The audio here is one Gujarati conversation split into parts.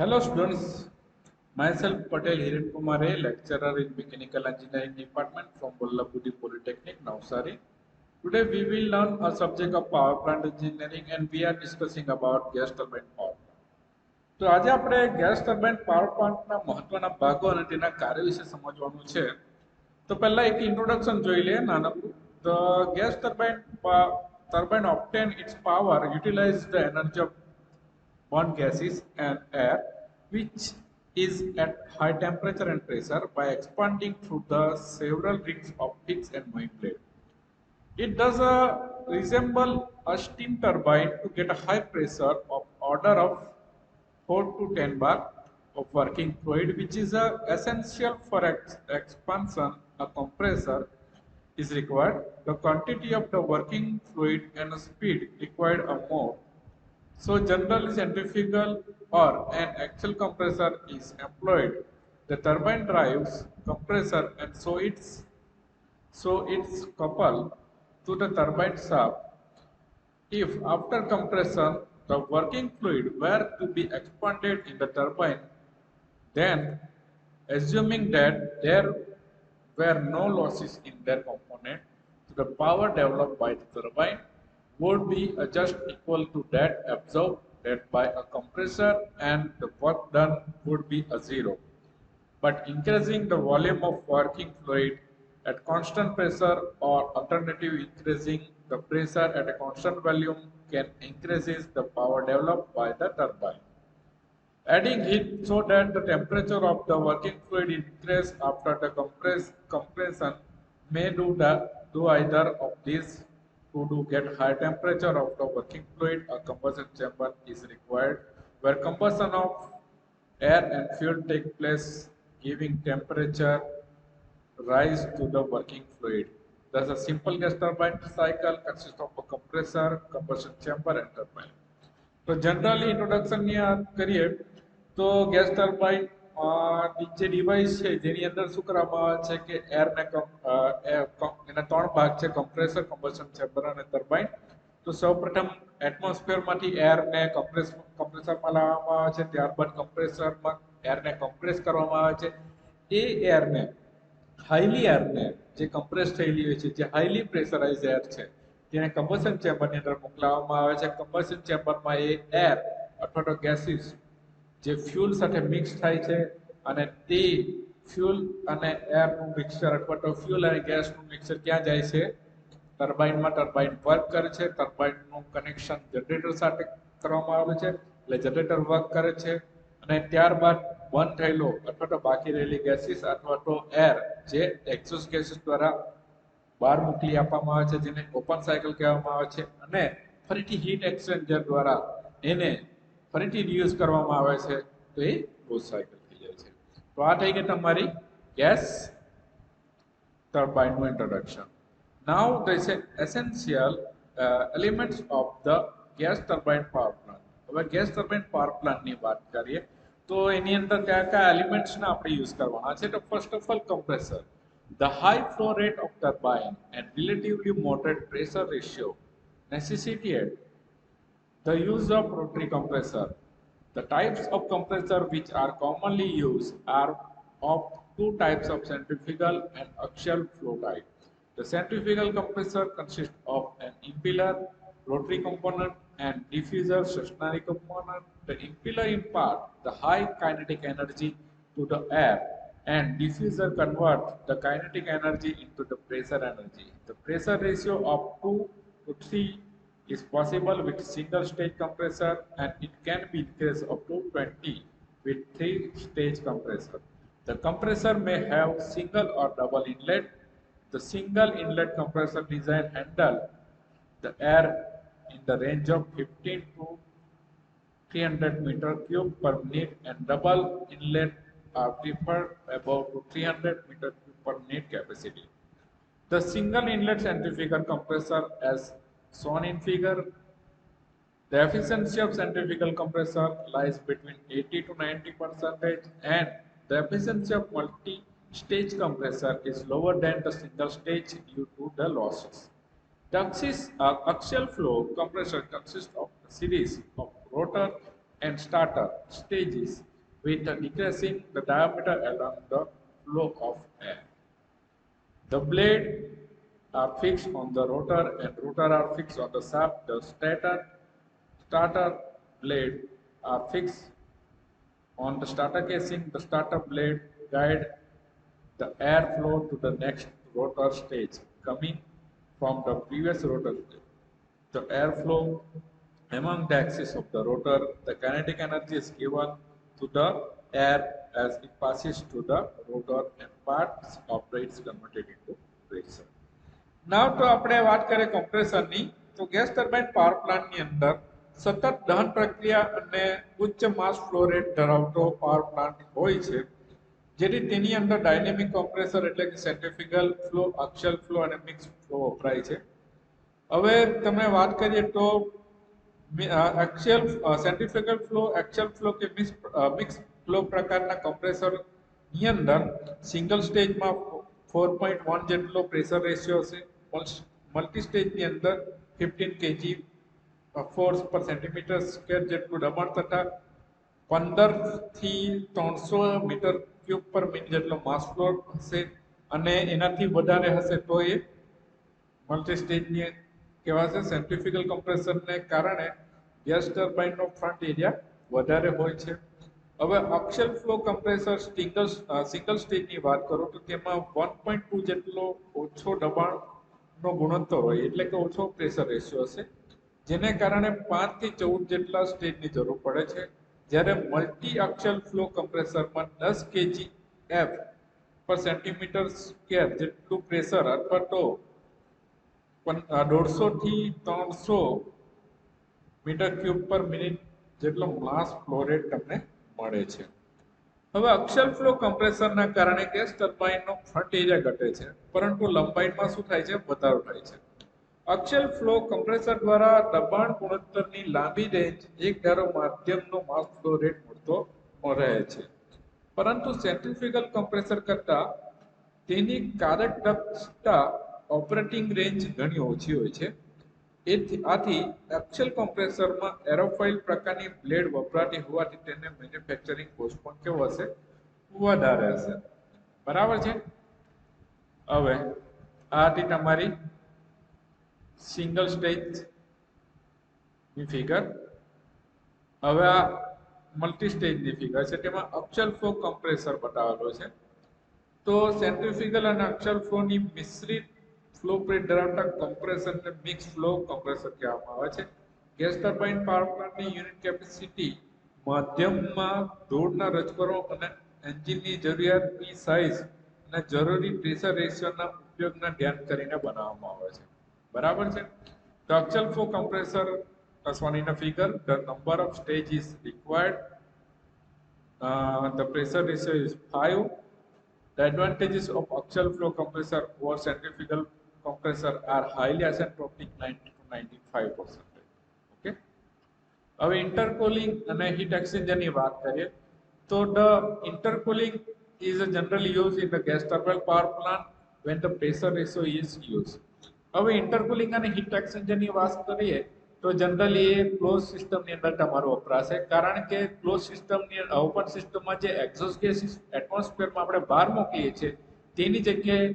Hello students, myself Patel Hiren Kumare, lecturer in Mechanical Engineering Department from Vallabhudi Polytechnic, Navsari. Today we will learn a subject of power plant engineering and we are discussing about gas turbine power plant. તો આજે આપણે ગેસ ટર્બાઇન પાવર પ્લાન્ટના મહત્વના ભાગો અને તેના કાર્ય વિશે સમજવાનું છે. તો પહેલા એક ઇન્ટ્રોડક્શન જોઈ લઈએ નાનકડું. The gas turbine obtain its power utilize the energy of burnt gases and air which is at high temperature and pressure by expanding through the several rings of fixed and moving blade. It does resemble a steam turbine to get a high pressure of order of 4 to 10 bar of working fluid, which is essential for expansion. A compressor is required. The quantity of the working fluid and speed required are more. So generally centrifugal or an axial compressor is employed. The turbine drives compressor and so it's coupled to the turbine shaft. If after compression the working fluid were to be expanded in the turbine, then assuming that there were no losses in their component, the power developed by the turbine would be just equal to that absorbed by a compressor and the work done would be a zero. But increasing the volume of working fluid at constant pressure or alternative increasing the pressure at a constant volume can increases the power developed by the turbine. Adding heat so that the temperature of the working fluid increase after the compression may do either of these. To get high temperature of the working fluid, a combustion chamber is required where combustion of air and fuel take place, giving temperature rise to the working fluid. Thus, a simple gas turbine cycle consists of a compressor, combustion chamber, and turbine. તો જનરલી ઇન્ટ્રોડક્શનની કરીએ તો ગેસ ટર્બાઇન જે ડિવાઇસ છે જેની અંદર શું કરવામાં આવે છે કે એરના એના ત્રણ ભાગ છે કમ્પ્રેસર, કમ્બશન ચેમ્બર અને ટર્બાઇન. તો સૌપ્રથમ એટમોસ્ફિયરમાંથી એરને કમ્પ્રેસરમાં લાવવામાં આવે છે, ત્યારબાદ કમ્પ્રેસરમાં એરને કમ્પ્રેસ કરવામાં આવે છે. એ એરને હાઈલી એરને જે કમ્પ્રેસ થયેલી હોય છે, જે હાઈલી પ્રેશરાઇઝ એર છે તેને કમ્બશન ચેમ્બરની અંદર મોકલાવવામાં આવે છે. કમ્બશન ચેમ્બરમાં એ એર અથવા તો ગેસીસ જે ફ્યુલ સાથે મિક્સ થાય છે અને તે ફ્યુલ અને એરનું મિક્સચર અથવા તો ફ્યુલ અને ગેસનું મિક્સચર ક્યાં જાય છે? ટર્બાઇનમાં. ટર્બાઇન વર્ક કરે છે. ટર્બાઇનનું કનેક્શન જનરેટર સાથે કરવામાં આવે છે એટલે જનરેટર વર્ક કરે છે અને ત્યારબાદ બંધ થયેલો અથવા તો બાકી રહેલી ગેસીસ અથવા તો એર જે એક્ઝોસ્ટ ગેસીસ દ્વારા બહાર મોકલી આપવામાં આવે છે જેને ઓપન સાયકલ કહેવામાં આવે છે અને ફરીથી હીટ એક્સચેન્જર દ્વારા એને ફરીથી રિયુઝ કરવામાં આવે છે તો એ ક્લોઝ સાયકલ થઈ જાય છે. તો આ થઈ ગઈ તમારી ગેસ ટર્બાઇનનું introduction. Now the essential elements of the gas turbine power plant. હવે ગેસ ટર્બાઇન પાવર પ્લાન્ટની વાત કરીએ તો એની અંદર કયા કયા એલિમેન્ટ્સને આપણે યુઝ કરવાના છે. તો first of all compressor. The high flow rate of turbine and relatively moderate pressure ratio necessitate the use of rotary compressor. The types of compressor which are commonly used are of two types of centrifugal and axial flow type. The centrifugal compressor consists of an impeller, rotary component and diffuser stationary component. The impeller imparts the high kinetic energy to the air and diffuser converts the kinetic energy into the pressure energy. The pressure ratio of 2 to 3 is possible with single stage compressor and it can be increased up to 20 with 3 stage compressor. The compressor may have single or double inlet. The single inlet compressor design handle the air in the range of 15 to 300 meter cube per minute and double inlet are preferred above to 300 meter cube per minute capacity. The single inlet centrifugal compressor as shown in figure. The efficiency of centrifugal compressor lies between 80 to 90% and the efficiency of multi-stage compressor is lower than the single stage due to the losses. The axial flow compressor consists of a series of rotor and starter stages with decreasing the diameter along the flow of air. The blade are fixed on the rotor and rotor are fixed on the shaft. The starter blade are fixed on the starter casing. The starter blade guide the airflow to the next rotor stage coming from the previous rotor stage. The airflow among the axis of the rotor, the kinetic energy is given to the air as it passes to the rotor and parts of it is converted into pressure. Now તો આપણે વાત કરીએ કમ્પ્રેસરની તો ગેસ ટર્બાઇન પાવર પ્લાન્ટની અંદર સતત દહન પ્રક્રિયા અને ઉચ્ચ માસ ફ્લો રેટ ધરાવતો પાવર પ્લાન્ટ હોય છે જેથી તેની અંદર ડાયનેમિક કોમ્પ્રેસર એટલે કે સેન્ટ્રીફ્યુગલ ફ્લો, એક્સિયલ ફ્લો અને મિક્સ ફ્લો વપરાય છે. હવે તમે વાત કરીએ તો axial centrifugal flow, axial flow કે મિક્સ ફ્લો પ્રકારના કોમ્પ્રેસર ની અંદર સિંગલ સ્ટેજમાં 4.1 જેટલો પ્રેશર રેશિયો હશે. મલ્ટી સ્ટેજની અંદર 15 kg ફોર્સ પર સેન્ટીમીટર સ્ક્વેર જેટલું દબાણ તથા 15 થી 300 મીટર ક્યુબ પર મિનિટ જેટલો માસ ફ્લો હશે અને એનાથી વધારે હશે તો એ મલ્ટી સ્ટેજની કહેવાશે. સેન્ટ્રીફ્યુગલ કમ્પ્રેસરને કારણે ગેસ ટર્બાઇનનો ફ્રન્ટ એરિયા વધારે હોય છે. હવે એક્સિયલ ફ્લો કમ્પ્રેસર સિંગલ સ્ટેજની વાત કરું તો તેમાં 1.2 જેટલો ઓછો દબાણનો ગુણોત્તર હોય એટલે કે ઓછો પ્રેશર રેશિયો હશે જેને કારણે 5 થી 14 જેટલા સ્ટેજની જરૂર પડે છે. જ્યારે મલ્ટી એક્સિયલ ફ્લો કમ્પ્રેસરમાં 10 kg F પર સેન્ટીમીટર સ્ક્વેર જેટલું પ્રેશર અથવા તો 150 થી 300 મીટર ક્યુબ પર મિનિટ જેટલો માસ ફ્લો રેટ તમને મળે છે. હવે એક્સિયલ ફ્લો કમ્પ્રેસરના કારણે ગેસ ટર્બાઇનનો ફ્રન્ટ એરિયા ઘટે છે પરંતુ લંબાઈમાં શું થાય છે? વધારો થાય છે. એક્સિયલ ફ્લો કમ્પ્રેસર દ્વારા દબાણ ગુણોત્તરની લાંબી રેન્જ એક ધારો માધ્યમનો માસ ફ્લો રેટ મળતો રહે છે પરંતુ સેન્ટ્રીફ્યુગલ કમ્પ્રેસર કરતા તેની કાર્યદક્ષતા ઓપરેટિંગ રેન્જ ઘણી ઓછી હોય છે. આથી એક્સિયલ કમ્પ્રેસરમાં એરોફોઇલ પ્રકારની બ્લેડ વપરાતી હોવાથી તેને મેન્યુફેક્ચરિંગ કોસ્ટ પણ કેવો હશે? વધારે હશે. બરાબર છે. હવે આ હતી તમારી સિંગલ સ્ટેજ ની ફિગર. હવે આ મલ્ટી સ્ટેજની ફિગર છે તેમાં એક્સિયલ ફ્લો કમ્પ્રેસર બતાવેલો છે. તો સેન્ટ્રીફ્યુગલ અને એક્સિયલ ફ્લોની મિશ્રિત ફ્લો રેટ ધરાવતા કમ્પ્રેસરને મિક્સ ફ્લો કમ્પ્રેસર કહેવામાં આવે છે. ગેસ ટર્બાઇન પાવર પ્લાન્ટની યુનિટ કેપેસિટી માધ્યમમાં ધૂળના રજકણો અને એન્જિનની જરૂરિયાતની સાઇઝ અને જરૂરી પ્રેશર રેશિયોના ઉપયોગના ધ્યાન કરીને બનાવવામાં આવે છે. બરાબર છે. The axial flow compressor as one in a figure, the number of stage is required, the pressure ratio is 5. The advantages of axial flow compressor over centrifugal compressor are highly asymptotic 90 to 95%. Okay. હવે ઇન્ટરકુલિંગ અને હીટ એક્સચેન્જરની વાત કરીએ તો the intercooling is generally used in the gas turbine power plant when the pressure ratio is used. હવે ઇન્ટરકુલિંગ અને હીટ એક્સચેન્જરની વાત કરીએ તો જનરલી એ ક્લોઝ સિસ્ટમની અંદર તમારો વપરાશે કારણ કે ક્લોઝ સિસ્ટમની ઓપન સિસ્ટમમાં જે એક્ઝોસ્ટ ગેસ એટમોસ્ફિયરમાં આપણે બહાર મોકલીએ છીએ તેની જગ્યાએ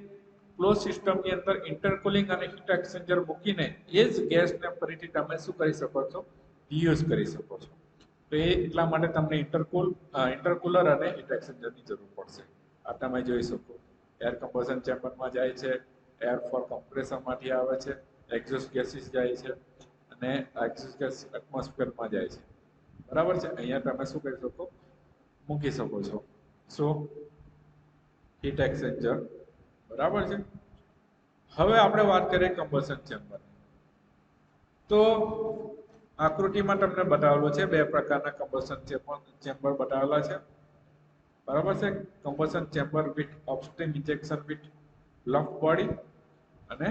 ક્લોઝ સિસ્ટમની અંદર ઇન્ટરકુલિંગ અને હીટ એક્સચેન્જર મૂકીને એ જ ગેસને ફરીથી તમે શું કરી શકો છો? યુઝ કરી શકો છો. તો એ એટલા માટે તમને ઇન્ટરકુલર અને હીટ એક્સચેન્જરની જરૂર પડશે. આ તમે જોઈ શકો એર કમ્બશન ચેમ્બરમાં જાય છે, એર ફોર કમ્પ્રેસરમાંથી આવે છે, એક્ઝોસ્ટ ગેસીસ જાય છે અને એક્ઝોસ્ટ ગેસ એટમોસ્ફિયરમાં જાય છે. બરાબર છે. અહીંયા તમે શું કરી શકો? મૂકી શકો છો. સો હીટ એક્સચેન્જર. બરાબર છે. હવે આપણે વાત કરીએ કમ્બશન ચેમ્બર. તો આકૃતિમાં તમને બતાવેલું છે બે પ્રકારના કમ્બશન ચેમ્બર બતાવેલા છે. બરાબર છે. Combustion chamber with upstream injection with lump body અને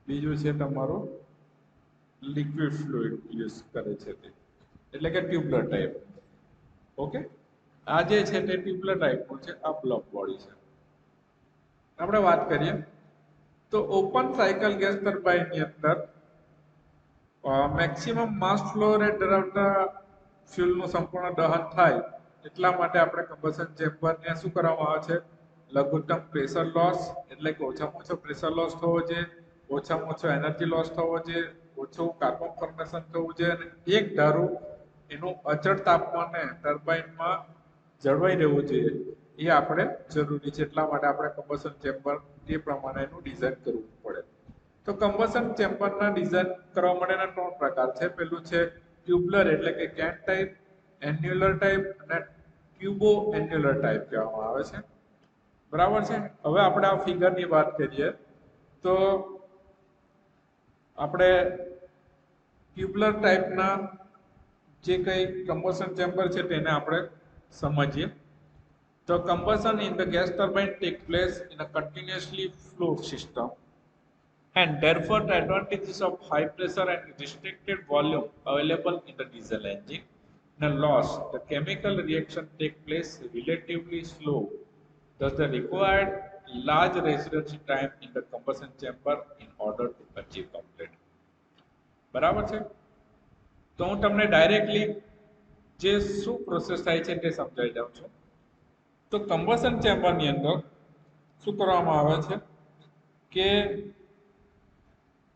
બીજું છે તમારું લિક્વિડ ફ્લુઇડ યુઝ કરે છે તે એટલે કે ટ્યુબ્યુલર ટાઈપ. ઓકે. આ જે છે તે ટ્યુબ્યુલર ટાઈપનું છે, આ બ્લોક બોડી છે. આપણે વાત કરીએ તો ઓપન સાયકલ ગેસ ટર્બાઇનની અંદર મેક્સિમમ માસ ફ્લો રેટ ધરાવતા ફ્યુલનું સંપૂર્ણ દહન થાય એટલા માટે આપણે કમ્બશન ચેમ્બરને શું કરવામાં આવે છે, લઘુત્તમ પ્રેશર લોસ એટલે કે ઓછામાં ઓછો પ્રેશર લોસ થવો જોઈએ, ઓછામાં ઓછો એનર્જી લોસ થવો જોઈએ, ઓછું કાર્બન ફોર્મેશન થવું જોઈએ અને એક ધારું એનું અચળ તાપમાને ટર્બાઇનમાં જળવાઈ રહેવું જોઈએ, એ આપણે જરૂરી છે. એટલા માટે આપણે કમ્બશન ચેમ્બર એ પ્રમાણેનું ડિઝાઇન કરવું પડે. તો કમ્બશન ચેમ્બરના ડિઝાઇન કરવા માટેના 3 પ્રકાર છે. પહેલું છે ટ્યુબ્યુલર એટલે કે કેન ટાઈપ, એન્યુલર ટાઈપ અને ટ્યુબો એન્યુલર ટાઈપ કહેવામાં આવે છે. બરાબર છે. હવે આપણે આ ફિગરની વાત કરીએ તો આપણે ટ્યુબ્યુલર ટાઈપના જે કંઈ કમ્બશન ચેમ્બર છે તેને આપણે સમજીએ. તો combustion in the gas turbine take place in a continuously flow system, and therefore the advantages of high pressure and restricted volume available in the diesel engine are lost. The chemical reaction take place relatively slow, thus the required large residency time in the combustion chamber in order to achieve complete. બરાબર છે. તો હું તમને ડાયરેક્ટલી જે શું પ્રોસેસ થાય છે તે સમજાવી દઉં છું. તો કમ્બશન ચેમ્બરની અંદર શું કરવામાં આવે છે કે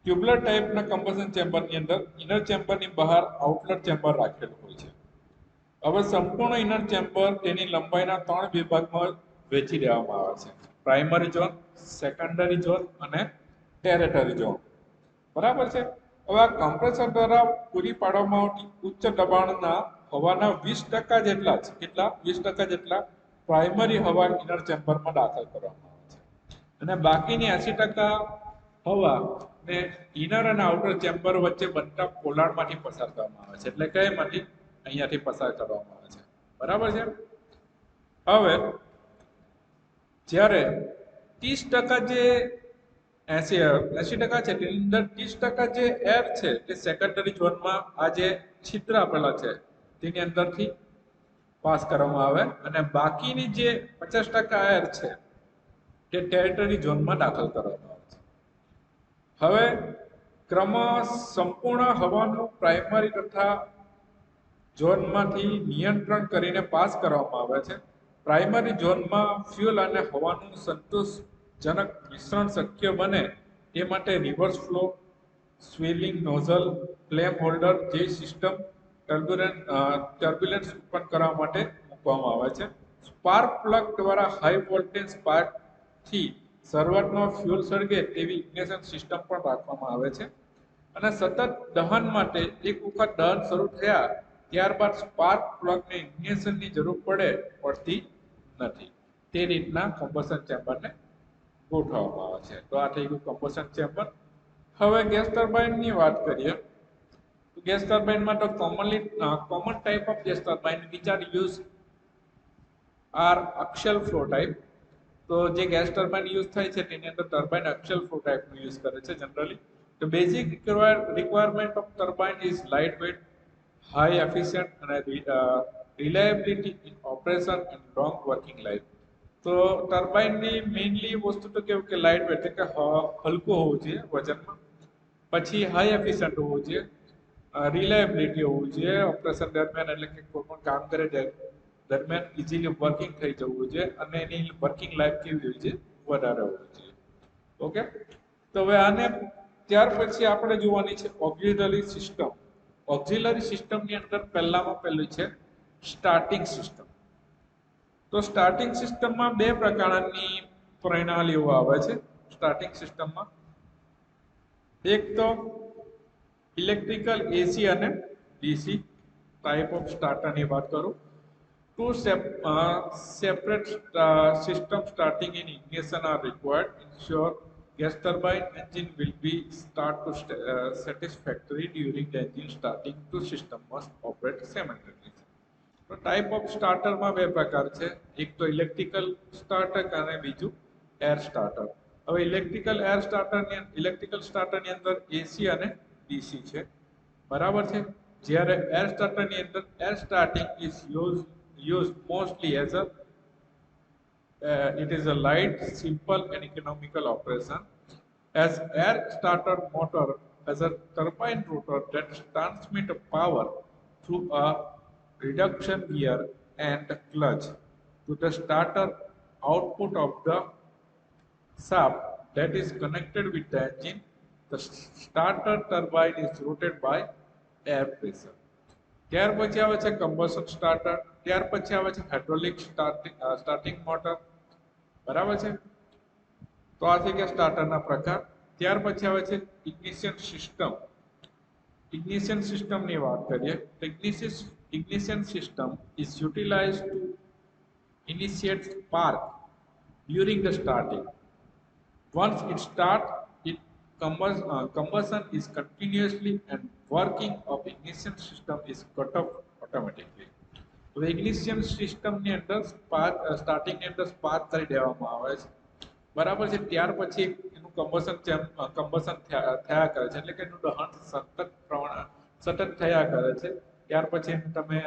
ટ્યુબ્યુલર ટાઈપના કમ્બશન ચેમ્બરની અંદર ઇનર ચેમ્બરની બહાર આઉટલેટ ચેમ્બર રાખેલું હોય છે. હવે સંપૂર્ણ ઇનર ચેમ્બર તેની લંબાઈના 3 વિભાગમાં વહેંચી દેવામાં આવે છે: પ્રાઇમરી ઝોન, સેકન્ડરી ઝોન અને ટેરેટરી ઝોન. બરાબર છે. હવે આ કમ્પ્રેસર દ્વારા પૂરી પાડવામાં આવતી ઉચ્ચ દબાણના હવાના 20% જેટલા જ કેટલા 20% જેટલા પ્રાઇમરી હવા ઇનર ચેમ્બરમાં દાખલ કરવામાં આવે છે અને બાકીની 80% હવા ને ઇનર અને આઉટર ચેમ્બર વચ્ચે બનતા પોલાણમાંથી પસાર કરવામાં આવે છે. એટલે કે એમાંથી અહીંયાથી પસાર કરવામાં આવે છે. બરાબર છે. હવે જ્યારે 30% જે 80% છે તેની અંદર 30% જે એર છે તે સેકન્ડરી ઝોનમાં આ જે છિદ્ર આપેલા છે તેની અંદરથી પાસ કરવામાં આવે અને બાકીની જે 50% એર છે તે ટેરિટરી ઝોનમાં દાખલ કરવામાં આવે છે. હવે ક્રમ સંપૂર્ણ હવાનું પ્રાઇમરી તથા ઝોનમાંથી નિયંત્રણ કરીને પાસ કરવામાં આવે છે. પ્રાઇમરી ઝોનમાં ફ્યુઅલ અને હવાનું સંતોષજનક મિશ્રણ શક્ય બને તે માટે reverse flow, swelling nozzle, flame holder જેવી સિસ્ટમ ટર્બ્યુલન્સ ઉત્પન્ન કરવા માટે મૂકવામાં આવે છે. સ્પાર્ક પ્લગ દ્વારા હાઈ વોલ્ટેજ સ્પાર્કથી શરૂઆતમાં ફ્યુઅલ સળગે તેવી ઇગ્નિશન સિસ્ટમ પણ રાખવામાં આવે છે અને સતત દહન માટે એક વખત દહન શરૂ થયા ત્યારબાદ સ્પાર્ક પ્લગને ઇગ્નિશનની જરૂર પડતી નથી. તે રીતના કમ્બશન ચેમ્બરને ગોઠવવામાં આવે છે. તો આ થઈ ગયું કમ્બશન ચેમ્બર. હવે ગેસ ટર્બાઇનની વાત કરીએ તો ગેસ ટર્બાઇનમાં તો common type of gas turbine which are used are axial flow type. તો જે ગેસ ટર્બાઇન યુઝ થાય છે તેની અંદર ટર્બાઇન axial flow type નું યુઝ કરે છે generally. The basic requirement of turbine is lightweight, high efficient and reliability in operation and long working life. તો ટર્બાઇનની મેઇનલી વસ્તુ તો કેવું કે લાઇટ વેટ એટલે કે હલકું હોવું જોઈએ વજનમાં, પછી હાઈ એફિશિયન્ટ હોવું જોઈએ, રિલાયબિલિટી હોવું જોઈએ ઓપરેશન દરમિયાન, એટલે કે કોઈ પણ કામ કરે દરમિયાન ઇઝીલી વર્કિંગ થઈ જવું જોઈએ અને એની વર્કિંગ લાઈફ કેવી હોય છે વધારે હોવી જોઈએ. ઓકે. તો હવે આને ત્યાર પછી આપણે જોવાની છે ઓક્ઝિલરી સિસ્ટમ. ઓક્ઝિલરી સિસ્ટમની અંદર પહેલામાં પહેલું છે સ્ટાર્ટિંગ સિસ્ટમ. તો સ્ટાર્ટિંગ સિસ્ટમમાં 2 પ્રકારની પ્રણાલીઓ આવે છે સ્ટાર્ટિંગ સિસ્ટમમાં. એક તો ઇલેક્ટ્રિકલ એસી અને ડીસી ટાઈપ ઓફ સ્ટાર્ટરની વાત કરું. Two separate system starting in ignition are required. Ensure gas turbine engine will be satisfactory during the engine starting. Two system must operate simultaneously. તો ટાઈપ ઓફ સ્ટાર્ટરમાં 2 પ્રકાર છે. એક તો ઇલેક્ટ્રિકલ સ્ટાર્ટર અને બીજું એર સ્ટાર્ટર. હવે ઇલેક્ટ્રિકલ સ્ટાર્ટરની અંદર એસી અને ડીસી છે. બરાબર છે. જ્યારે એર સ્ટાર્ટરની અંદર air starting is used mostly as it is a light, simple and economical operation. As air starter motor has a turbine rotor that transmits power through a reduction gear and clutch to the starter output of the shaft that is connected with the engine. The starter turbine is rotated by air pressure. ત્યાર પછી આવે છે કમ્બશન સ્ટાર્ટર, ત્યાર પછી આવે છે હાઇડ્રોલિક સ્ટાર્ટિંગ મોટર, બરાબર છે. તો આ થઈ ગયા સ્ટાર્ટરના પ્રકાર. ત્યાર પછી આવે છે ઇગ્નિશન સિસ્ટમ. ઇગ્નિશન સિસ્ટમની વાત કરીએ તો ignition system is utilized to initiate spark during the starting. Once it starts, combustion is continuously and working of ignition system is cut off automatically. તો ઇગ્નિશન સિસ્ટમની અંદર સ્ટાર્ટિંગની અંદર સ્પાર્ક કરી દેવામાં આવે છે, બરાબર છે. ત્યાર પછી એનું કમ્બશન થયા કરે છે, એટલે કે એનું દહન સતત થયા કરે છે. ત્યાર પછી તમે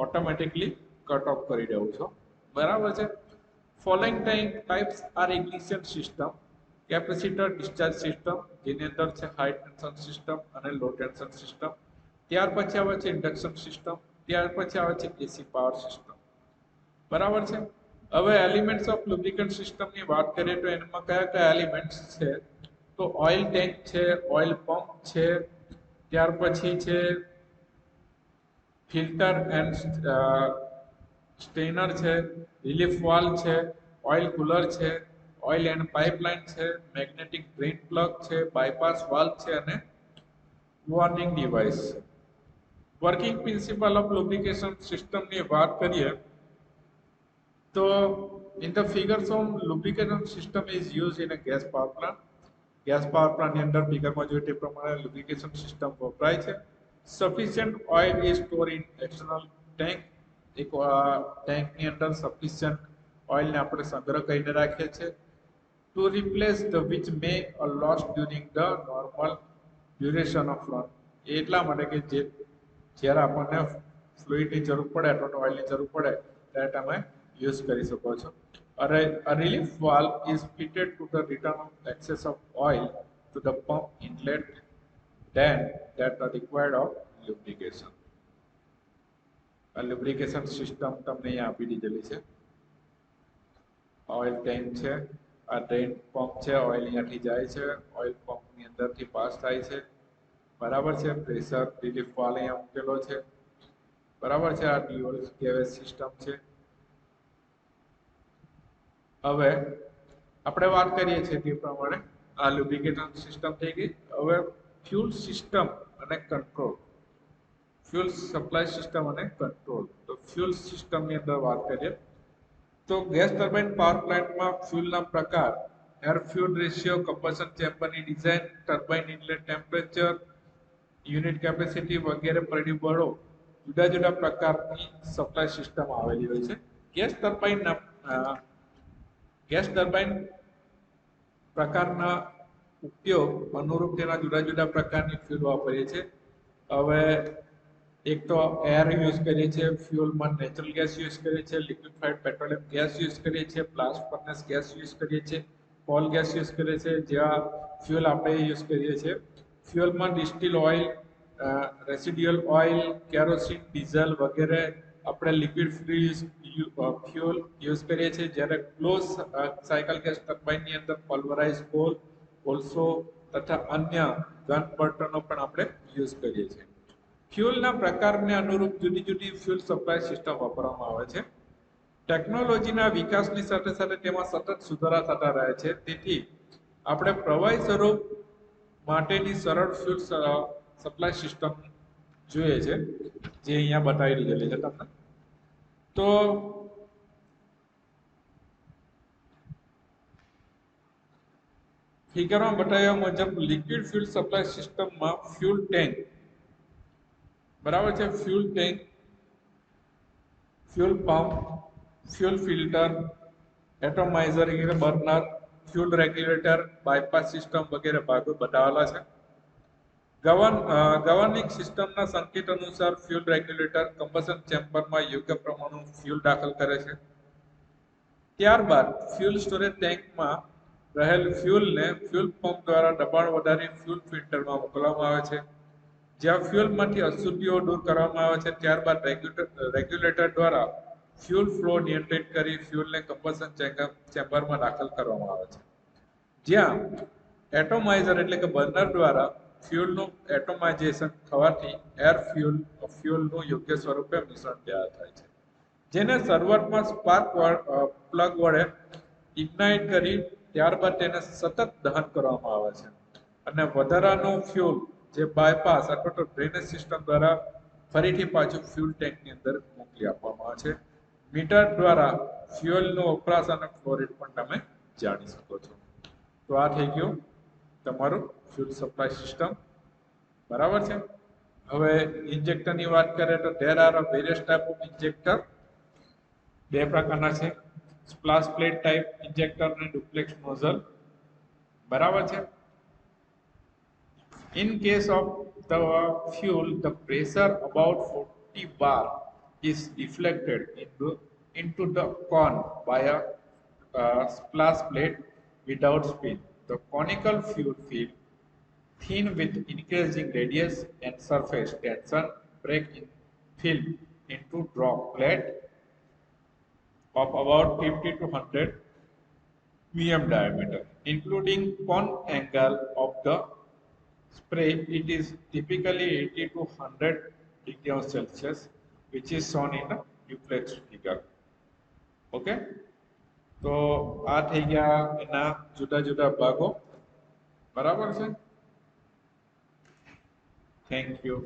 ઓટોમેટિકલી કટ ઓફ કરી દેવો છો, બરાબર છે. Following types are ignition system: capacitor discharge system, જેની અંદર છે હાઈ ટેન્શન સિસ્ટમ અને લો ટેન્શન સિસ્ટમ. ત્યાર પછી આવે છે ઇન્ડક્શન સિસ્ટમ. ત્યાર પછી આવે છે એસી પાવર સિસ્ટમ, બરાબર છે. હવે એલિમેન્ટ્સ ઓફ લુબ્રિકન્ટ સિસ્ટમની વાત કરીએ તો એમાં કયા કયા એલિમેન્ટ્સ છે, તો ઓઇલ ટેન્ક છે, ઓઇલ પંપ છે, ત્યાર પછી છે ફિલ્ટર એન્ડ સ્ટેનર છે, રિલીફ વાલ્વ છે, ઓઇલ કુલર છે, ઓઇલ એન્ડ પાઇપલાઇન છે, મેગ્નેટિક ડ્રેઇન પ્લગ છે, બાયપાસ વાલ્વ છે અને વોર્નિંગ ડિવાઇસ છે. વર્કિંગ પ્રિન્સિપલ ઓફ લુબ્રિકેશન સિસ્ટમની વાત કરીએ તો in the figures of lubrication system is used in a gas power plant. Gas power પ્લાન્ટની અંદર ફિગરમાં જોયું તે પ્રમાણે લુબ્રિકેશન સિસ્ટમ વપરાય છે. Sufficient oil is store in external tank. એક ટેન્કની અંદર સફિશિયન્ટ ઓઇલને આપણે સંગ્રહ કરીને રાખીએ છીએ. To replace the which may lost during the normal duration of run. એટલા માટે કે જ્યારે આપણને ફ્લુઇડની જરૂર પડે અથવા ઓઇલની જરૂર પડે ત્યારે તમે યુઝ કરી શકો છો. A relief valve is fitted to the return of excess of oil to the pump inlet then that are required of lubrication. A lubrication system તમને અહીંયા આપી દીધેલી છે. ઓઇલ ટેન્ક છે, આ ડ્રેન પંપ છે, ઓઇલ અહીંયાથી જાય છે, ઓઇલ પંપની અંદરથી પાસ થાય છે, બરાબર છે. પ્રેશર રિલીફ વાલ્વ અહીંયા મૂકેલો છે, બરાબર છે. આ ડ્યુઅલ ગેજ સિસ્ટમ છે. હવે આપણે વાત કરીએ છીએ તે પ્રમાણે આ લુબ્રિકેશન સિસ્ટમ થઈ ગઈ. હવે ફ્યુલ સિસ્ટમ અને કંટ્રોલ, ફ્યુલ સપ્લાય સિસ્ટમ અને કંટ્રોલ. તો ફ્યુલ સિસ્ટમની અંદર વાત કરીએ તો ગેસ ટર્બાઇન પાવર પ્લાન્ટમાં ફ્યુલના પ્રકાર, એર ફ્યુલ રેશિયો, કમ્બશન ચેમ્બરની design, turbine inlet temperature, unit capacity વગેરે પરિબળો જુદા જુદા પ્રકારની સપ્લાય સિસ્ટમ આવેલી હોય છે. ગેસ ટર્બાઇન પ્રકારના ઉપયોગ અનુરૂપ તેના જુદા જુદા પ્રકારની ફ્યુલ વાપરીએ છીએ. હવે એક તો એર યુઝ કરીએ છીએ, ફ્યુલમાં નેચરલ ગેસ યુઝ કરીએ છીએ, લિક્વિફાઈડ પેટ્રોલિયમ ગેસ યુઝ કરીએ છીએ, બ્લાસ્ટ ફર્નેસ ગેસ યુઝ કરીએ છીએ, કોલ ગેસ યુઝ કરીએ છીએ, જેવા ફ્યુલ આપણે યુઝ કરીએ છીએ. ફ્યુલમાં distil oil, residual oil, kerosene, diesel વગેરે આપણે લિક્વિડ ફ્યુલ યુઝ કરીએ છીએ. જ્યારે ક્લોઝ સાયકલ ગેસ ટર્બાઇનની અંદર પલ્વરાઇઝ કોલ, કોલસો તથા અન્ય ગન બર્નરનો પણ આપણે યુઝ કરીએ છીએ. ફ્યુલના પ્રકારને અનુરૂપ જુદી જુદી ફ્યુલ સપ્લાય સિસ્ટમ વાપરવામાં આવે છે. ટેકનોલોજીના વિકાસની સાથે સાથે તેમાં સતત સુધારા થતા રહે છે. તેથી આપણે પ્રવાહી સ્વરૂપ માટેની સરળ ફ્યુલ સપ્લાય સિસ્ટમ જોઈએ છે, જે અહીંયા બતાવી દીધેલી છે તમને. તો ફિગરમાં બતાવ્યા મુજબ લિક્વિડ ફ્યુલ સપ્લાય સિસ્ટમમાં ફ્યુલ ટેન્ક, બરાબર છે, fuel tank, fuel pump, fuel filter, atomiser એટલે burner, fuel regulator, bypass system વગેરે ભાગો બતાવેલા છે. ગવર્નિંગ સિસ્ટમના સંકેત અનુસાર ફ્યુલ રેગ્યુલેટર કમ્બશન ચેમ્બરમાં યોગ્ય પ્રમાણનું ફ્યુલ દાખલ કરે છે. ત્યારબાદ ફ્યુલ સ્ટોરેજ ટેન્કમાં રહેલ ફ્યુલને ફ્યુલ પંપ દ્વારા દબાણ વધારી ફ્યુલ ફિલ્ટરમાં મોકલવામાં આવે છે, જ્યાં ફ્યુલમાંથી અશુદ્ધિઓ દૂર કરવામાં આવે છે. ત્યારબાદ રેગ્યુલેટર દ્વારા ફ્યુલ ફ્લો નિયંત્રિત કરી ફ્યુલને કમ્બશન ચેમ્બરમાં દાખલ કરવામાં આવે છે, જ્યાં એટોમાઇઝર એટલે કે બર્નર દ્વારા ફ્યુલનું એટોમાઇઝેશન થવાથી એર ફ્યુલનું યોગ્ય સ્વરૂપે મિશ્રણ તૈયાર થાય છે, જેને શરૂઆતમાં સ્પાર્ક પ્લગ વડે ઇગ્નાઇટ કરી ત્યારબાદ તેને સતત દહન કરવામાં આવે છે અને વધારાનું ફ્યુલ જે બાયપાસ અથવા તો ડ્રેનેજ સિસ્ટમ દ્વારા ફરીથી પાછું ફ્યુલ ટેન્કની અંદર મોકલી આપવામાં આવે છે. મીટર દ્વારા ફ્યુઅલનો વપરાશ અને ફ્લો રેટ પણ તમે જાણી શકો છો. તો આ થઈ ગયું તમારું ફ્યુલ સપ્લાય સિસ્ટમ, બરાબર છે. હવે ઇન્જેક્ટરની વાત કરીએ તો there are various type of injector. બે પ્રકારના છે, સ્પ્લાશ પ્લેટ ટાઈપ ઇન્જેક્ટર અને ડુપ્લેક્સ નોઝલ, બરાબર છે. In case of the fuel, the pressure about 40 bar is deflected into the cone by a splash plate without spin. The conical fuel field, thin with increasing radius and surface tension, break in film into droplet of about 50 to 100 mm diameter, including cone angle of the spray. It is typically 80 to 100 degrees Celsius, which is shown in the duplex figure. Okay, તો આ થઈ ગયા એના જુદા જુદા ભાગો, બરાબર છે. Thank you.